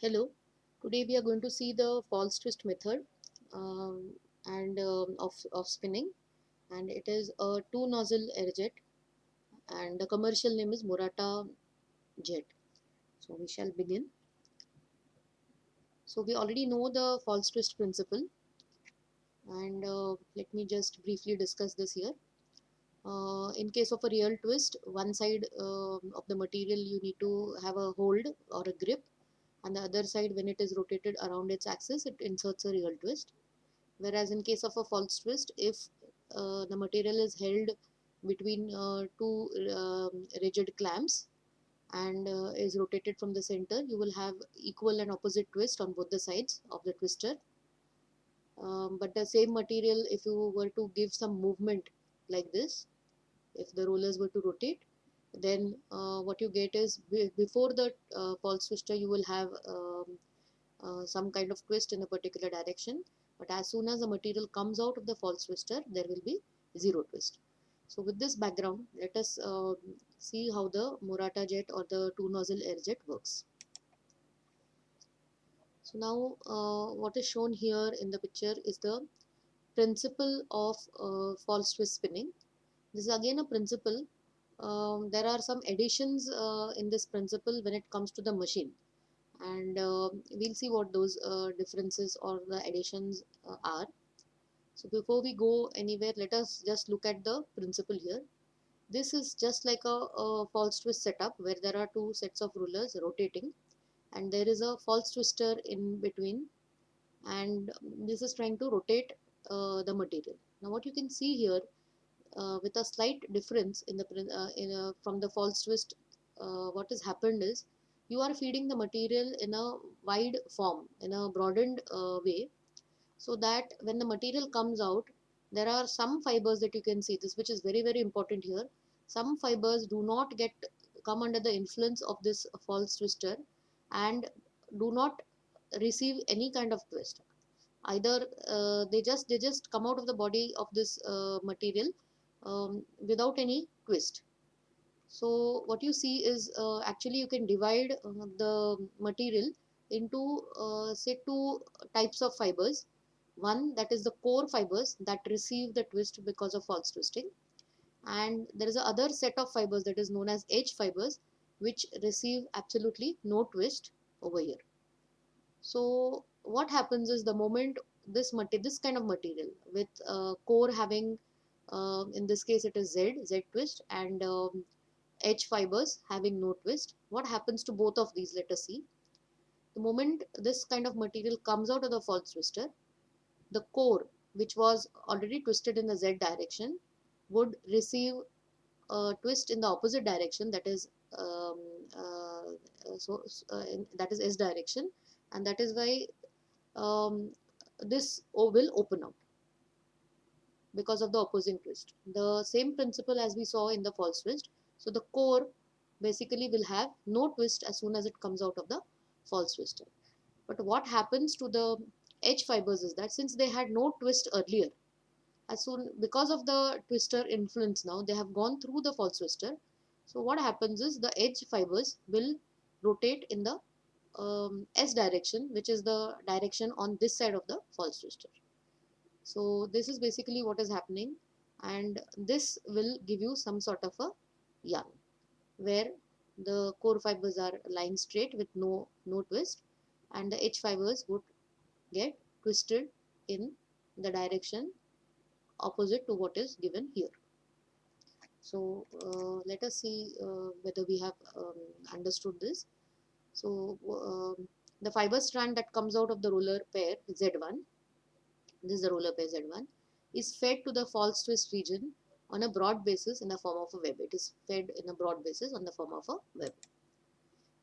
Hello, today we are going to see the false twist method of spinning, and it is a two nozzle air jet, and the commercial name is Murata jet. So we shall begin. So we already know the false twist principle, and let me just briefly discuss this here. In case of a real twist, one side of the material you need to have a hold or a grip, and the other side, when it is rotated around its axis, it inserts a real twist. Whereas in case of a false twist, if the material is held between two rigid clamps and is rotated from the center, you will have equal and opposite twist on both the sides of the twister. But the same material, if you were to give some movement like this, if the rollers were to rotate, then what you get is before the false twister, you will have some kind of twist in a particular direction, but as soon as the material comes out of the false twister, there will be zero twist. So with this background, let us see how the Murata jet or the two nozzle air jet works. So now what is shown here in the picture is the principle of false twist spinning. This is again a principle. There are some additions in this principle when it comes to the machine, and we'll see what those differences or the additions are. So before we go anywhere, let us just look at the principle here. This is just like a false twist setup where there are two sets of rulers rotating, and there is a false twister in between, and this is trying to rotate the material. Now what you can see here, with a slight difference in from the false twist, what has happened is you are feeding the material in a wide form, in a broadened way, so that when the material comes out, there are some fibers that you can see this, which is very very important here. Some fibers do not get come under the influence of this false twister and do not receive any kind of twist. Either they just come out of the body of this material without any twist. So what you see is actually you can divide the material into say two types of fibers. One, that is the core fibers that receive the twist because of false twisting, and there is a other set of fibers that is known as edge fibers, which receive absolutely no twist over here. So what happens is the moment this kind of material with core having in this case it is Z twist, and edge fibers having no twist, what happens to both of these? Let us see. The moment this kind of material comes out of the false twister, the core, which was already twisted in the Z direction, would receive a twist in the opposite direction, that is um, uh, that is S direction, and that is why this O will open out because of the opposing twist. The same principle as we saw in the false twist. So the core basically will have no twist as soon as it comes out of the false twister. But what happens to the edge fibers is that since they had no twist earlier, as soon because of the twister influence, now they have gone through the false twister. So what happens is the edge fibers will rotate in the S direction, which is the direction on this side of the false twister. So this is basically what is happening, and this will give you some sort of a yarn where the core fibers are lying straight with no twist, and the edge fibers would get twisted in the direction opposite to what is given here. So let us see whether we have understood this. So the fiber strand that comes out of the roller pair Z1, this is the roller pair Z1, is fed to the false twist region on a broad basis in the form of a web. It is fed in a broad basis on the form of a web.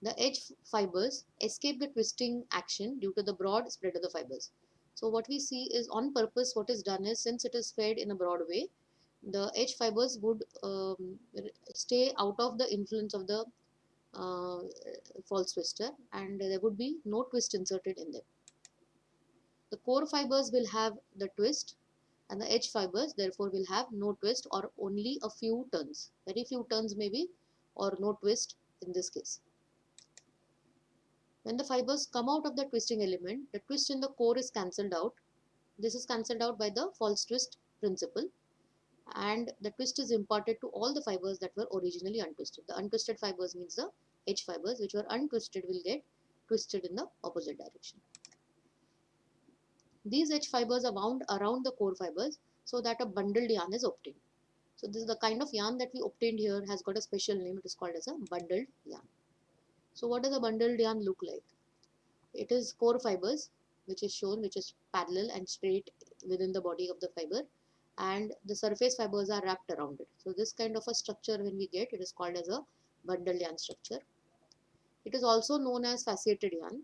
The edge fibers escape the twisting action due to the broad spread of the fibers. So what we see is on purpose what is done is, since it is fed in a broad way, the edge fibers would stay out of the influence of the uh, false twister, and there would be no twist inserted in them. The core fibers will have the twist, and the edge fibers therefore will have no twist or only a few turns, very few turns maybe, or no twist in this case. When the fibers come out of the twisting element, the twist in the core is cancelled out. This is cancelled out by the false twist principle, and the twist is imparted to all the fibers that were originally untwisted. The untwisted fibers means the edge fibers which were untwisted will get twisted in the opposite direction. These edge fibers are wound around the core fibers so that a bundled yarn is obtained. So this is the kind of yarn that we obtained here has got a special name. It is called as a bundled yarn. So what does a bundled yarn look like? It is core fibers which is shown, which is parallel and straight within the body of the fiber, and the surface fibers are wrapped around it. So this kind of a structure when we get, it is called as a bundled yarn structure. It is also known as fasciated yarn.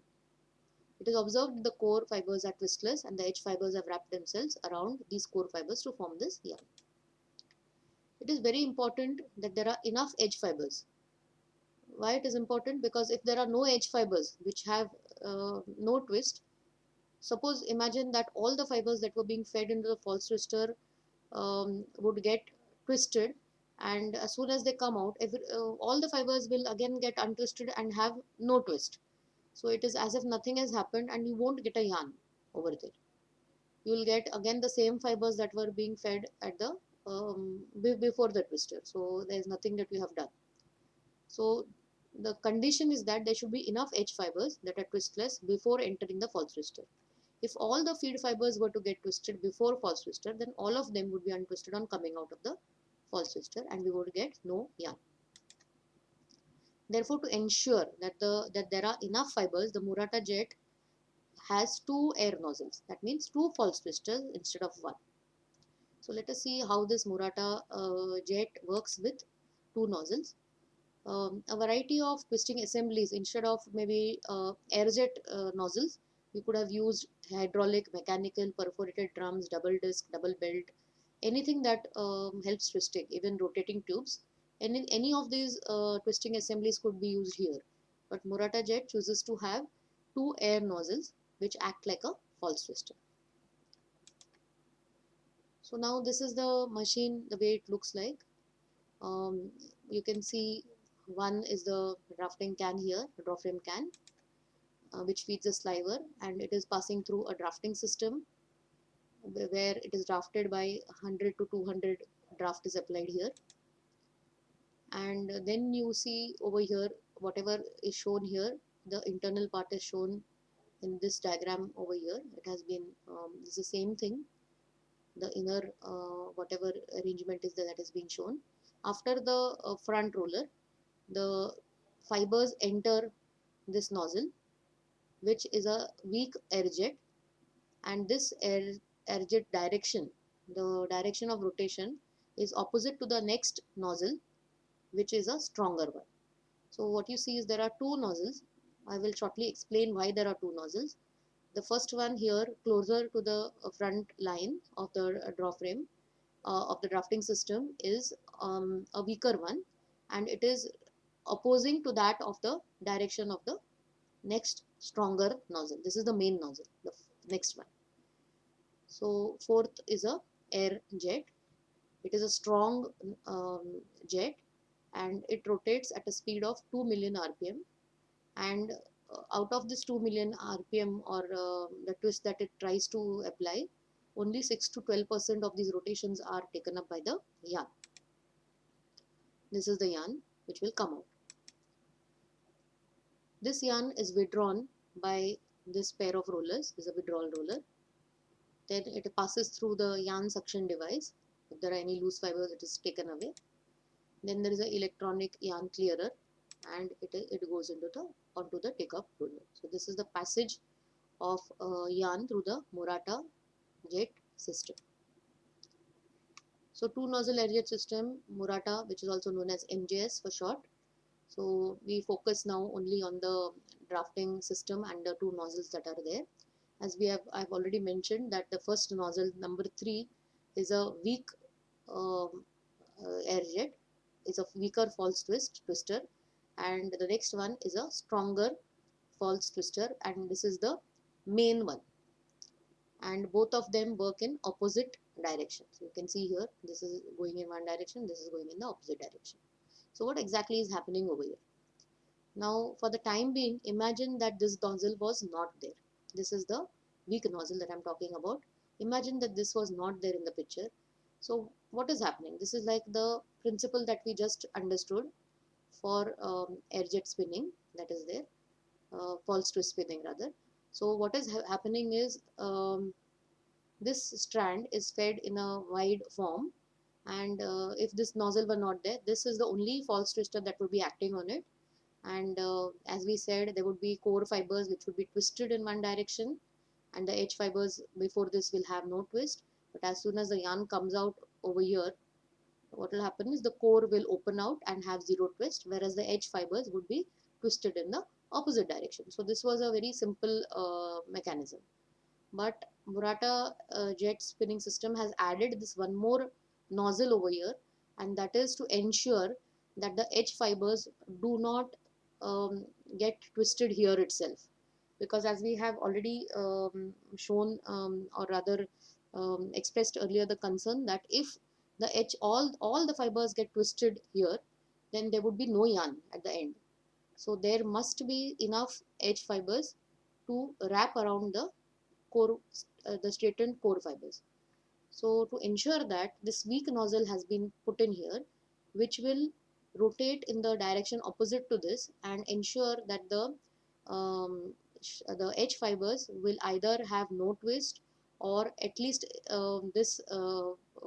It is observed that the core fibers are twistless and the edge fibers have wrapped themselves around these core fibers to form this yarn. It is very important that there are enough edge fibers. Why it is important? Because if there are no edge fibers which have no twist, suppose imagine that all the fibers that were being fed into the false twister would get twisted, and as soon as they come out, all the fibers will again get untwisted and have no twist. So it is as if nothing has happened and you won't get a yarn over there. You will get again the same fibers that were being fed at the before the twister. So there is nothing that you have done. So the condition is that there should be enough edge fibers that are twistless before entering the false twister. If all the feed fibers were to get twisted before false twister, then all of them would be untwisted on coming out of the false twister and we would get no yarn. Therefore, to ensure that there are enough fibers, the Murata jet has two air nozzles. That means two false twisters instead of one. So let us see how this Murata jet works with two nozzles. A variety of twisting assemblies instead of maybe air jet nozzles. We could have used hydraulic, mechanical, perforated drums, double disc, double belt, anything that helps twisting, even rotating tubes. Any of these twisting assemblies could be used here. But Murata jet chooses to have two air nozzles which act like a false twister. So now this is the machine, the way it looks like. You can see one is the drafting can here, the draw frame can, which feeds the sliver, and it is passing through a drafting system where it is drafted by 100 to 200 draft is applied here. And then you see over here, whatever is shown here, the internal part is shown in this diagram over here. It has been, this is the same thing, the inner whatever arrangement is there that is being shown. After the front roller, the fibers enter this nozzle, which is a weak air jet, and this air jet direction, the direction of rotation, is opposite to the next nozzle, which is a stronger one. So what you see is there are two nozzles. I will shortly explain why there are two nozzles. The first one here, closer to the front line of the draw frame of the drafting system, is a weaker one, and it is opposing to that of the direction of the next stronger nozzle. This is the main nozzle, the next one. So fourth is a air jet. It is a strong jet, and it rotates at a speed of 2 million rpm, and out of this 2 million rpm, or the twist that it tries to apply, only 6 to 12% of these rotations are taken up by the yarn. This is the yarn which will come out. This yarn is withdrawn by this pair of rollers. This is a withdrawal roller. Then it passes through the yarn suction device. If there are any loose fibers, it is taken away. Then there is an electronic yarn clearer, and it goes onto the take-up roller. So this is the passage of yarn through the Murata jet system. So two nozzle air jet system, Murata, which is also known as MJS for short. So we focus now only on the drafting system and the two nozzles that are there. As I've already mentioned that the first nozzle, number 3, is a weak air jet. It's a weaker false twister, and the next one is a stronger false twister, and this is the main one. And both of them work in opposite directions. So you can see here, this is going in one direction, this is going in the opposite direction. So what exactly is happening over here? Now for the time being, imagine that this nozzle was not there. This is the weak nozzle that I'm talking about. Imagine that this was not there in the picture. So what is happening? This is like the principle that we just understood for air jet spinning, that is there, false twist spinning rather. So what is happening is, this strand is fed in a wide form, and if this nozzle were not there, this is the only false twister that would be acting on it. And as we said, there would be core fibers which would be twisted in one direction, and the edge fibers before this will have no twist. But as soon as the yarn comes out over here, what will happen is the core will open out and have zero twist, whereas the edge fibers would be twisted in the opposite direction. So this was a very simple mechanism. But Murata jet spinning system has added this one more nozzle over here, and that is to ensure that the edge fibers do not um, get twisted here itself. Because as we have already shown, or rather expressed earlier, the concern that if the edge, all the fibers get twisted here, then there would be no yarn at the end. So there must be enough edge fibers to wrap around core, the straightened core fibers. So to ensure that, this weak nozzle has been put in here, which will rotate in the direction opposite to this and ensure that the edge fibers will either have no twist, or at least this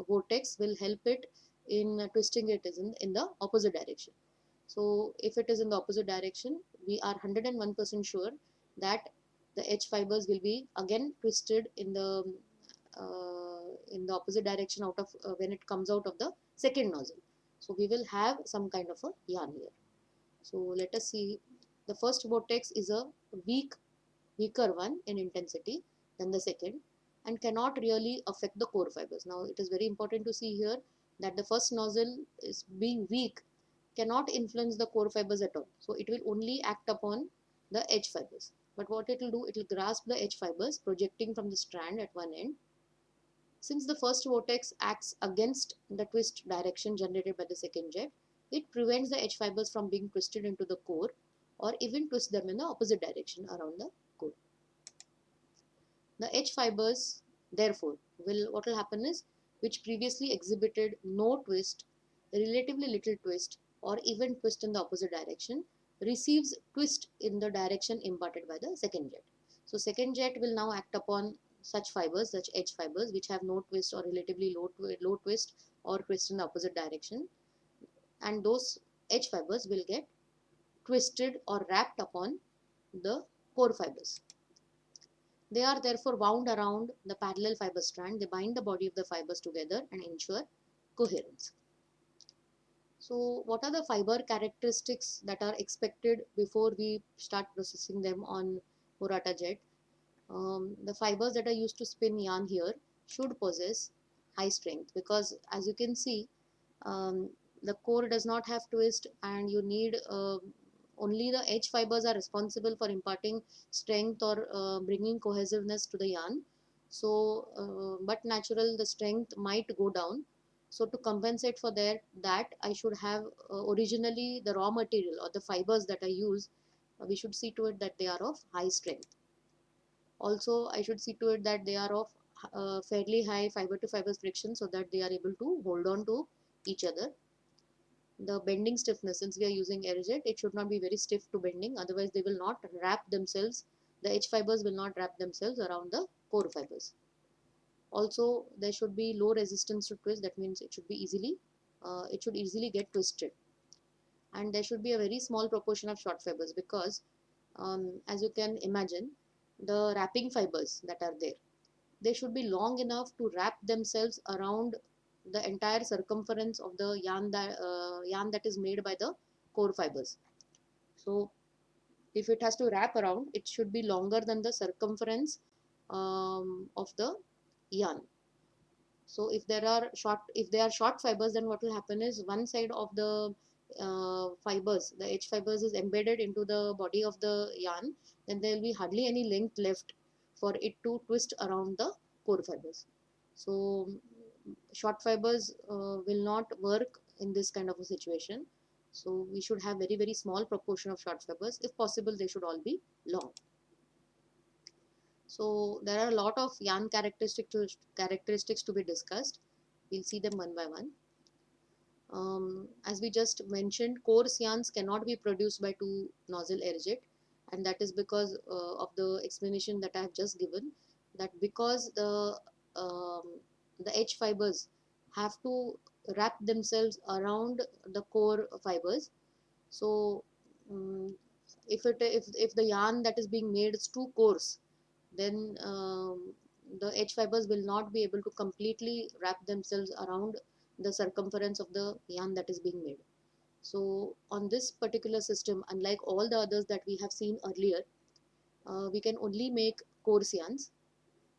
vortex will help it in twisting it is in the opposite direction. So if it is in the opposite direction, we are 101% sure that the edge fibers will be again twisted in the opposite direction out of when it comes out of the second nozzle. So we will have some kind of a yarn here. So let us see. The first vortex is a weaker one in intensity than the second, and cannot really affect the core fibers. Now it is very important to see here that the first nozzle is being weak, cannot influence the core fibers at all. So it will only act upon the edge fibers. But what it will do, it will grasp the edge fibers projecting from the strand at one end. Since the first vortex acts against the twist direction generated by the second jet, it prevents the edge fibers from being twisted into the core, or even twist them in the opposite direction around the core. The edge fibers, therefore, what will happen is, which previously exhibited no twist, relatively little twist, or even twist in the opposite direction, receives twist in the direction imparted by the second jet. So second jet will now act upon such fibers, such edge fibers, which have no twist or relatively low twist or twist in the opposite direction, and those edge fibers will get twisted or wrapped upon the core fibers. They are therefore wound around the parallel fiber strand. They bind the body of the fibers together and ensure coherence. So what are the fiber characteristics that are expected before we start processing them on Murata jet? The fibers that are used to spin yarn here should possess high strength, because as you can see, um, the core does not have twist, and you need only the edge fibers are responsible for imparting strength or bringing cohesiveness to the yarn. So but natural, the strength might go down. So to compensate for that I should have originally the raw material or the fibers that I use, we should see to it that they are of high strength. Also I should see to it that they are of fairly high fiber to fiber friction, so that they are able to hold on to each other. The bending stiffness, since we are using airjet, it should not be very stiff to bending, otherwise they will not wrap themselves, the edge fibers will not wrap themselves around the core fibers. Also there should be low resistance to twist, that means it should easily get twisted. And there should be a very small proportion of short fibers, because as you can imagine, the wrapping fibers that are there, they should be long enough to wrap themselves around the entire circumference of the yarn that is made by the core fibers. So if it has to wrap around, it should be longer than the circumference of the yarn. So if they are short fibers, then what will happen is, one side of the fibers, the edge fibers, is embedded into the body of the yarn, then there will be hardly any length left for it to twist around the core fibers. So short fibers will not work in this kind of a situation. So we should have very small proportion of short fibers. If possible, they should all be long. So there are a lot of yarn characteristics to be discussed. We'll see them one by one. As we just mentioned, coarse yarns cannot be produced by two nozzle air jet, and that is because of the explanation that I have just given. That because the edge fibers have to wrap themselves around the core fibers. So if the yarn that is being made is too coarse, then the edge fibers will not be able to completely wrap themselves around the circumference of the yarn that is being made. So on this particular system, unlike all the others that we have seen earlier, we can only make coarse yarns.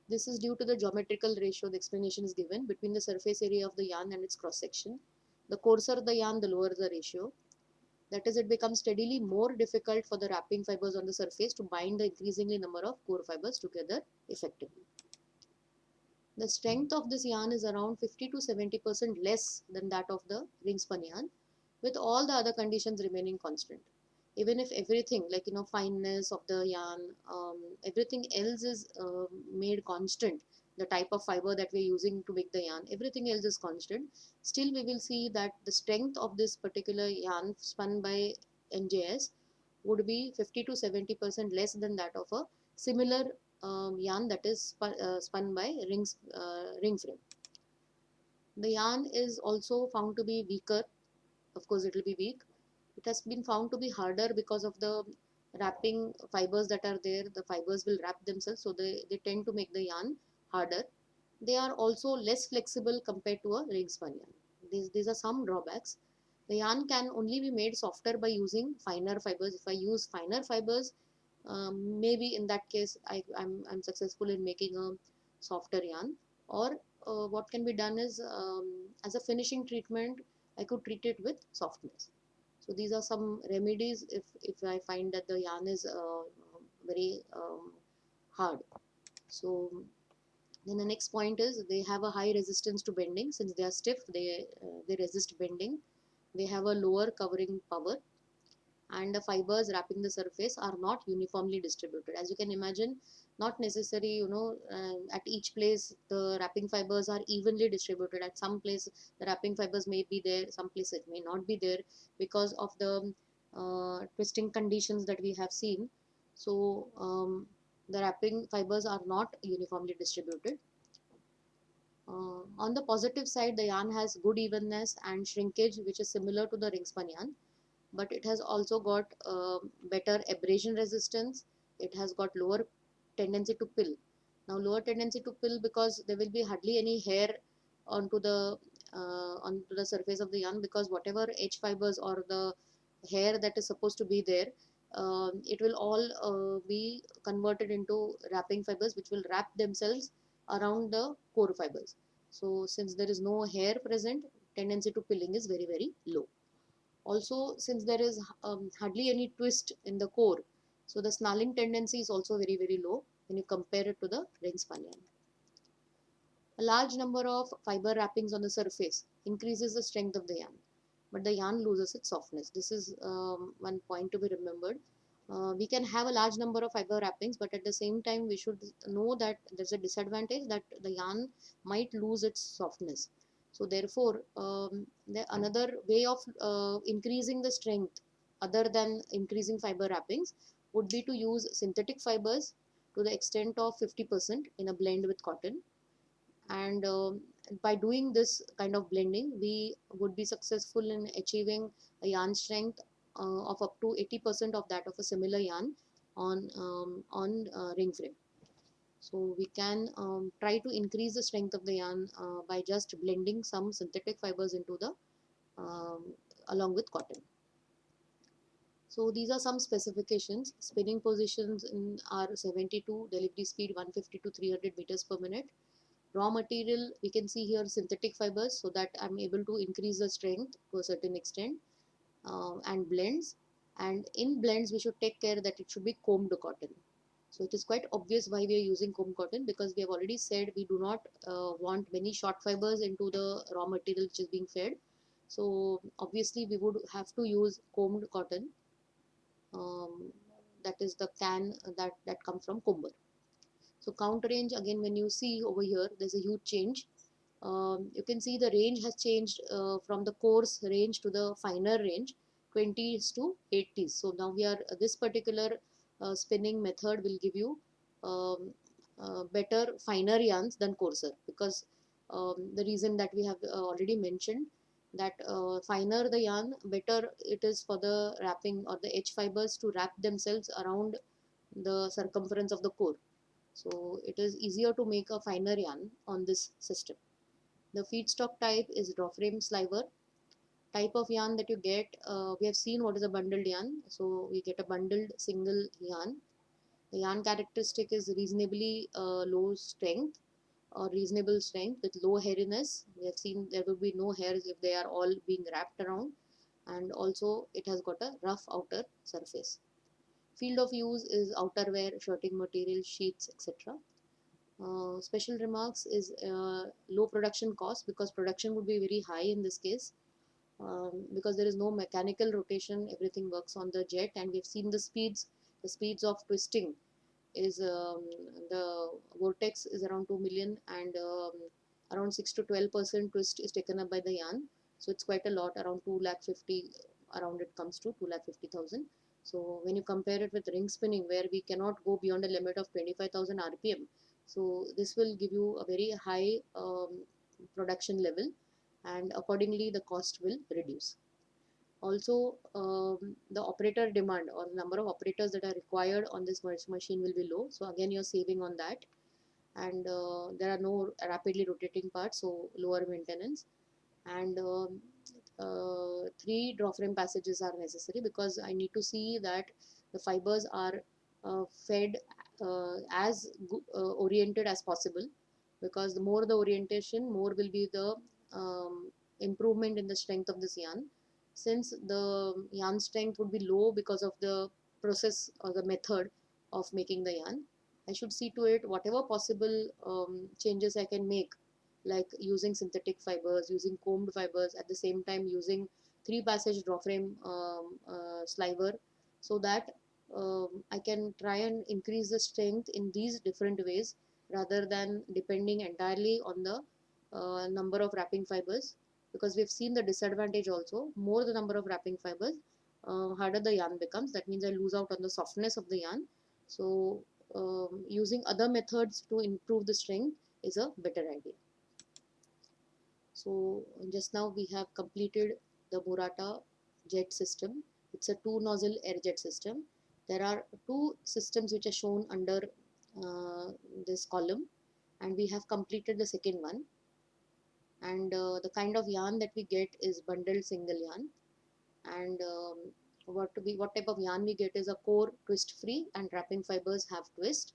This is due to the geometrical ratio, the explanation is given, between the surface area of the yarn and its cross section. The coarser the yarn, the lower the ratio. That is, it becomes steadily more difficult for the wrapping fibers on the surface to bind the increasingly number of core fibers together effectively. The strength of this yarn is around 50 to 70% less than that of the ring spun yarn, with all the other conditions remaining constant. Even if everything, like fineness of the yarn, everything else is made constant, the type of fiber that we're using to make the yarn, everything else is constant, still we will see that the strength of this particular yarn spun by NJS would be 50 to 70% less than that of a similar yarn that is spun by ring frame. The yarn is also found to be weaker. Of course, it will be weak. It has been found to be harder because of the wrapping fibers that are there. The fibers will wrap themselves, so they tend to make the yarn harder. They are also less flexible compared to a ring spun yarn. These are some drawbacks. The yarn can only be made softer by using finer fibers. If I use finer fibers, maybe in that case I'm successful in making a softer yarn. Or what can be done is, as a finishing treatment, I could treat it with softness. So these are some remedies if I find that the yarn is very hard. So then the next point is, they have a high resistance to bending. Since they are stiff, they resist bending. They have a lower covering power, and the fibers wrapping the surface are not uniformly distributed. As you can imagine, not necessary, at each place the wrapping fibers are evenly distributed. At some place the wrapping fibers may be there, some place it may not be there, because of the twisting conditions that we have seen. So the wrapping fibers are not uniformly distributed. On the positive side, the yarn has good evenness and shrinkage, which is similar to the ring spun yarn, but it has also got better abrasion resistance. It has got lower tendency to pill. Now, lower tendency to pill because there will be hardly any hair onto the surface of the yarn, because whatever edge fibers or the hair that is supposed to be there, it will all be converted into wrapping fibers, which will wrap themselves around the core fibers. So since there is no hair present, tendency to pilling is very low. Also, since there is hardly any twist in the core, so the snarling tendency is also very low when you compare it to the ring spun yarn. A large number of fiber wrappings on the surface increases the strength of the yarn, but the yarn loses its softness. This is one point to be remembered. We can have a large number of fiber wrappings, but at the same time we should know that there's a disadvantage, that the yarn might lose its softness. So therefore, another way of increasing the strength other than increasing fiber wrappings would be to use synthetic fibers to the extent of 50% in a blend with cotton. And by doing this kind of blending, we would be successful in achieving a yarn strength of up to 80% of that of a similar yarn on ring frame. So we can try to increase the strength of the yarn by just blending some synthetic fibers into the um, along with cotton. So these are some specifications. Spinning positions in are 72, delivery speed 150 to 300 meters per minute. Raw material, we can see here synthetic fibers, so that I'm able to increase the strength to a certain extent, and blends. And in blends, we should take care that it should be combed cotton. So it is quite obvious why we are using combed cotton, because we have already said we do not want many short fibers into the raw material which is being fed. So obviously we would have to use combed cotton, um, that is the can that comes from Comber. So count range, again when you see over here, there's a huge change. You can see the range has changed from the coarse range to the finer range, 20s to 80s. So now we are this particular spinning method will give you um, better finer yarns than coarser, because the reason that we have already mentioned, that finer the yarn, better it is for the wrapping or the edge fibers to wrap themselves around the circumference of the core. So it is easier to make a finer yarn on this system. The feedstock type is draw frame sliver. Type of yarn that you get, we have seen what is a bundled yarn. So we get a bundled single yarn. The yarn characteristic is reasonably low strength or reasonable strength with low hairiness. We have seen there will be no hairs if they are all being wrapped around, and also it has got a rough outer surface. Field of use is outerwear, shirting material, sheets, etc. Special remarks is low production cost, because production would be very high in this case, because there is no mechanical rotation, everything works on the jet, and we've seen the speeds of twisting is the vortex is around 2 million, and around 6 to 12% twist is taken up by the yarn. So it's quite a lot, around 2 lakh 50, around it comes to 2 lakh 50,000. So when you compare it with ring spinning, where we cannot go beyond a limit of 25,000 rpm, so this will give you a very high production level, and accordingly the cost will reduce. Also, the operator demand or the number of operators that are required on this machine will be low. So again, you're saving on that. And there are no rapidly rotating parts, so lower maintenance. And three draw frame passages are necessary, because I need to see that the fibers are fed as oriented as possible, because the more the orientation, more will be the improvement in the strength of this yarn. Since the yarn strength would be low because of the process or the method of making the yarn, I should see to it whatever possible changes I can make, like using synthetic fibers, using combed fibers, at the same time using three passage draw frame sliver, so that I can try and increase the strength in these different ways, rather than depending entirely on the number of wrapping fibers, because we've seen the disadvantage also. More the number of wrapping fibers, harder the yarn becomes. That means I lose out on the softness of the yarn. So using other methods to improve the strength is a better idea. So just now we have completed the Murata jet system. It's a two nozzle air jet system. There are two systems which are shown under this column, and we have completed the second one. And the kind of yarn that we get is bundled single yarn. And what type of yarn we get is a core twist free, and wrapping fibers have twist.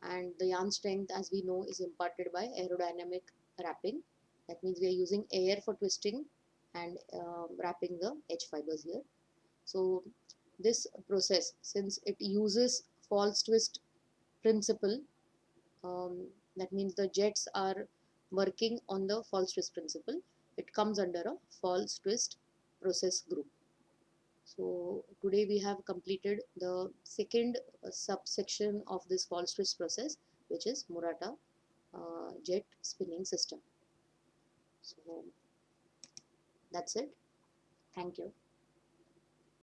And the yarn strength, as we know, is imparted by aerodynamic wrapping. That means we are using air for twisting and wrapping the edge fibers here. So this process, since it uses false twist principle, that means the jets are working on the false twist principle, it comes under a false twist process group. So today we have completed the second subsection of this false twist process, which is Murata jet spinning system. So that's it. Thank you.